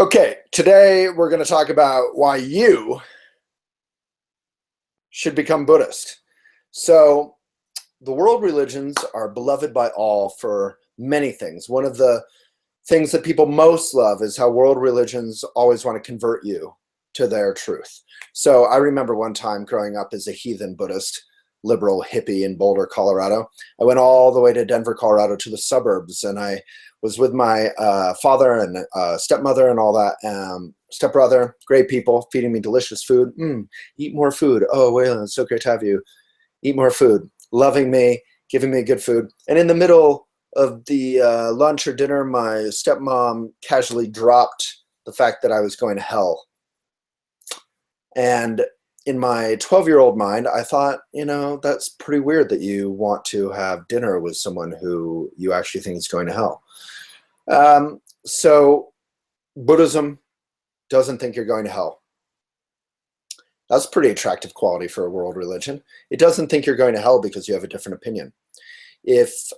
Okay, today we're going to talk about why you should become Buddhist. So, the world religions are beloved by all for many things. One of the things that people most love is how world religions always want to convert you to their truth. So, I remember one time growing up as a heathen Buddhist, liberal hippie in Boulder, Colorado. I went all the way to Denver, Colorado to the suburbs, and I was with my father and stepmother and all that, stepbrother, great people, feeding me delicious food. Eat more food. Oh, Waylon, it's so great to have you. Eat more food. Loving me, giving me good food. And in the middle of the lunch or dinner, my stepmom casually dropped the fact that I was going to hell. And in my 12-year-old mind, I thought, that's pretty weird that you want to have dinner with someone who you actually think is going to hell. So Buddhism doesn't think you're going to hell. That's a pretty attractive quality for a world religion. It doesn't think you're going to hell because you have a different opinion. If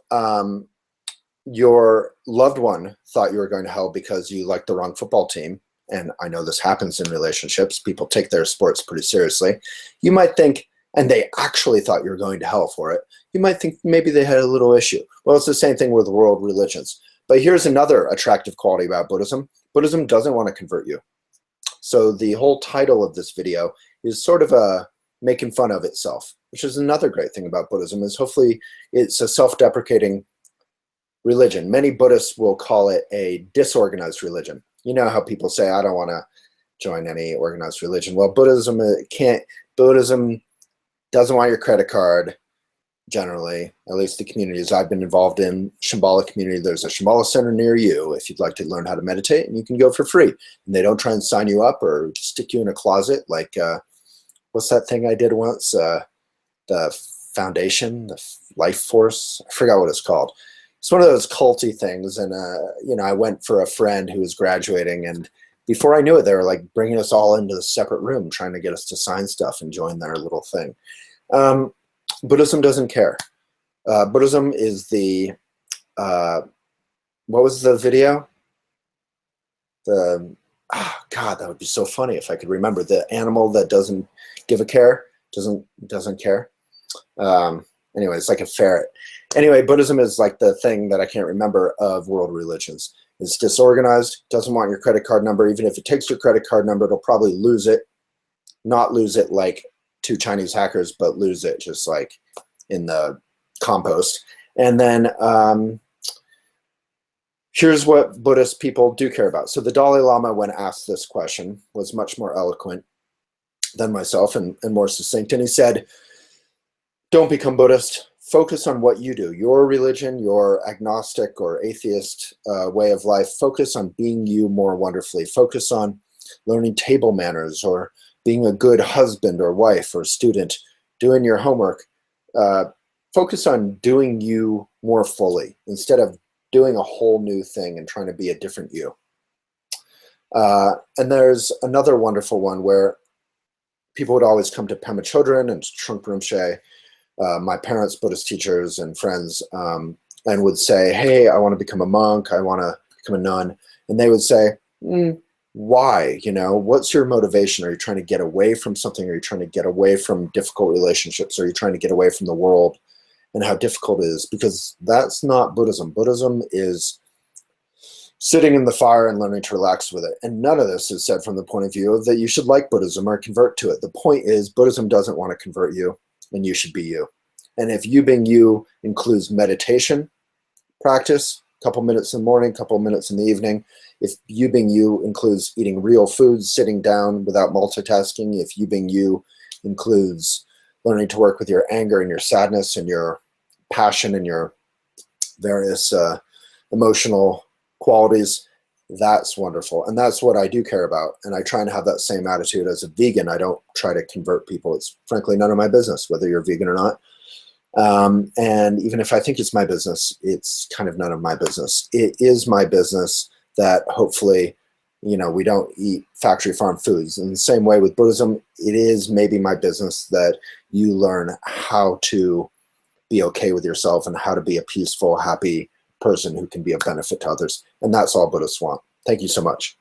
your loved one thought you were going to hell because you liked the wrong football team, and I know this happens in relationships, people take their sports pretty seriously, you might think, and they actually thought you were going to hell for it, you might think maybe they had a little issue. Well, it's the same thing with world religions. But here's another attractive quality about Buddhism. Buddhism doesn't want to convert you. So the whole title of this video is sort of making fun of itself, which is another great thing about Buddhism, is hopefully it's a self-deprecating religion. Many Buddhists will call it a disorganized religion. You know how people say, I don't want to join any organized religion. Well, Buddhism doesn't want your credit card, generally, at least the communities I've been involved in. Shambhala community, there's a Shambhala center near you if you'd like to learn how to meditate, and you can go for free. And they don't try and sign you up or stick you in a closet like, what's that thing I did once? The foundation, the life force, I forgot what it's called. It's one of those culty things, and I went for a friend who was graduating, and before I knew it, they were like bringing us all into a separate room, trying to get us to sign stuff and join their little thing. Buddhism doesn't care. Buddhism is the, what was the video? God, that would be so funny if I could remember. The animal that doesn't give a care, doesn't care. Anyway, it's like a ferret. Anyway, Buddhism is like the thing that I can't remember of world religions. It's disorganized, doesn't want your credit card number. Even if it takes your credit card number, it'll probably lose it. Not lose it like two Chinese hackers, but lose it just like in the compost. And then here's what Buddhist people do care about. So the Dalai Lama, when asked this question, was much more eloquent than myself and more succinct. And he said, don't become Buddhist. Focus on what you do. Your religion, your agnostic or atheist way of life. Focus on being you more wonderfully. Focus on learning table manners, or being a good husband or wife or student, doing your homework. Focus on doing you more fully instead of doing a whole new thing and trying to be a different you. And there's another wonderful one where people would always come to Pema Chodron and Trungpa Rinpoche, my parents' Buddhist teachers and friends, and would say, hey, I want to become a monk, I want to become a nun. And they would say, why? What's your motivation? Are you trying to get away from something? Are you trying to get away from difficult relationships? Are you trying to get away from the world and how difficult it is? Because that's not Buddhism. Buddhism is sitting in the fire and learning to relax with it. And none of this is said from the point of view of that you should like Buddhism or convert to it. The point is, Buddhism doesn't want to convert you, and you should be you. And if you being you includes meditation practice, a couple minutes in the morning, a couple minutes in the evening, if you being you includes eating real food, sitting down without multitasking, if you being you includes learning to work with your anger and your sadness and your passion and your various emotional qualities, that's wonderful. And that's what I do care about. And I try and have that same attitude as a vegan. I don't try to convert people. It's frankly none of my business whether you're vegan or not. And even if I think it's my business, it's kind of none of my business. It is my business that hopefully, we don't eat factory farm foods. In the same way with Buddhism, it is maybe my business that you learn how to be okay with yourself and how to be a peaceful, happy person who can be of benefit to others. And that's all Buddhists want. Thank you so much.